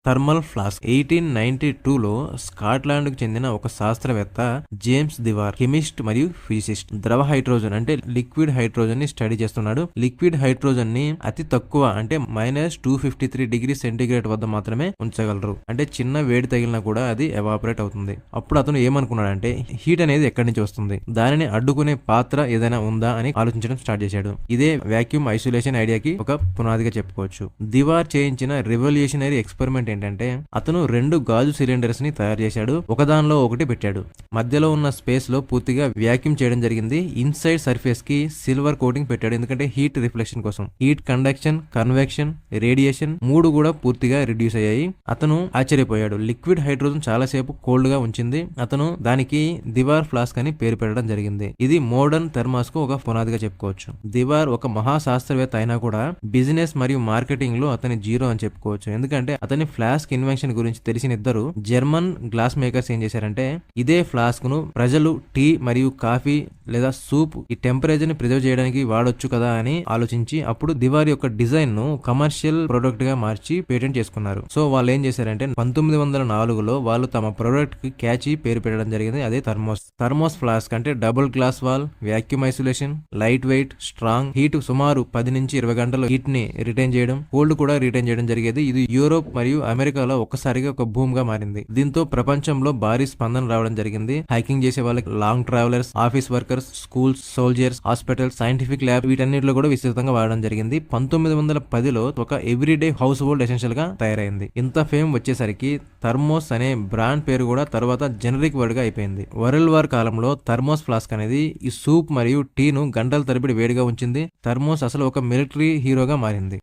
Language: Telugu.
థర్మల్ ఫ్లాస్క్ 1892లో స్కాట్లాండ్ కు చెందిన ఒక శాస్త్రవేత్త జేమ్స్ దివార్ కెమిస్ట్ మరియు ఫిజిసిస్ట్ ద్రవ హైడ్రోజన్ అంటే లిక్విడ్ హైడ్రోజన్ ని స్టడీ చేస్తున్నాడు. లిక్విడ్ హైడ్రోజన్ ని అతి తక్కువ అంటే -253 వద్ద మాత్రమే ఉంచగలరు. అంటే చిన్న వేడి తగిలినా కూడా అది ఎవాపరేట్ అవుతుంది. అప్పుడు అతను ఏమనుకున్నాడంటే హీట్ అనేది ఎక్కడి నుంచి వస్తుంది, దానిని అడ్డుకునే పాత్ర ఏదైనా ఉందా అని ఆలోచించడం స్టార్ట్ చేశాడు. ఇదే వాక్యూమ్ ఐసోలేషన్ ఐడియాకి ఒక పునాదిగా చెప్పుకోవచ్చు. దివార్ చేయించిన రెవల్యూషనరీ ఎక్స్పెరిమెంట్ ఏంటంటే అతను 2 గాజు సిలిండర్స్ ని తయారు చేశాడు. ఒకదానిలో ఒకటి పెట్టాడు. మధ్యలో ఉన్న స్పేస్ లో పూర్తిగా వ్యాక్యూమ్ చేయడం జరిగింది. ఇన్సైడ్ సర్ఫేస్ కి సిల్వర్ కోటింగ్ పెట్టాడు. ఎందుకంటే హీట్ రిఫ్లెక్షన్ కోసం. హీట్ కండక్షన్, కన్వెక్షన్, రేడియేషన్ 3 కూడా పూర్తిగా రిడ్యూస్ అయ్యాయి. అతను ఆశ్చర్యపోయాడు. లిక్విడ్ హైడ్రోజన్ చాలాసేపు కోల్డ్ గా ఉంచింది. అతను దానికి దివార్ ఫ్లాస్క్ అని పేరు పెట్టడం జరిగింది. ఇది మోడర్న్ థర్మాస్ కు ఒక పునాదిగా చెప్పుకోవచ్చు. దివార్ ఒక మహా శాస్త్రవేత్త అయినా కూడా బిజినెస్ మరియు మార్కెటింగ్ లో అతని జీరో అని చెప్పుకోవచ్చు. ఎందుకంటే అతని ఫ్లాస్క్ ఇన్వెన్షన్ గురించి తెలిసిన ఇద్దరు జర్మన్ గ్లాస్ మేకర్స్ ఏం చేశారంటే ఇదే ఫ్లాస్క్ ను ప్రజలు టీ మరియు కాఫీ లేదా సూప్ ఈ టెంపరేచర్ ని ప్రిజర్వ్ చేయడానికి వాడొచ్చు కదా అని ఆలోచించి అప్పుడు దివార్ యొక్క డిజైన్ ను కమర్షియల్ ప్రొడక్ట్ గా మార్చి పేటెంట్ చేసుకున్నారు. సో వాళ్ళు ఏం చేశారంటే 1904లో వాళ్ళు తమ ప్రొడక్ట్ కి క్యాచీ పేరు పెట్టడం జరిగింది. అదే థర్మోస్ ఫ్లాస్క్ అంటే double glass wall, vacuum isolation, light weight, strong, heat సుమారు 10 నుంచి 20 గంటలు హీట్ ని రిటైన్ చేయడం, కోల్డ్ కూడా రిటైన్ చేయడం జరిగేది. ఇది యూరోప్ మరియు అమెరికాలో ఒక్కసారిగా ఒక భూమిగా మారింది. దీంతో ప్రపంచంలో భారీ స్పందన రావడం జరిగింది. హైకింగ్ చేసే వాళ్ళకి, long travellers, office workers, schools, soldiers, hospitals, scientific lab వీటన్నిటిలో కూడా విస్తృతంగా వాడడం జరిగింది. 1910లో ఒక ఎవ్రీడే హౌస్ హోల్డ్ ఎసెన్షియల్ గా తయారైంది. ఇంత ఫేమ్ వచ్చేసరికి థర్మోస్ అనే బ్రాండ్ పేరు కూడా తర్వాత జనరిక్ వర్డ్ గా అయిపోయింది. వరల్డ్ వార్ కాలంలో థర్మోస్ ఫ్లాస్క్ అనేది ఈ సూప్ మరియు టీను గంటల తరబడి వేడిగా ఉంచింది. థర్మోస్ అసలు ఒక మిలిటరీ హీరోగా మారింది.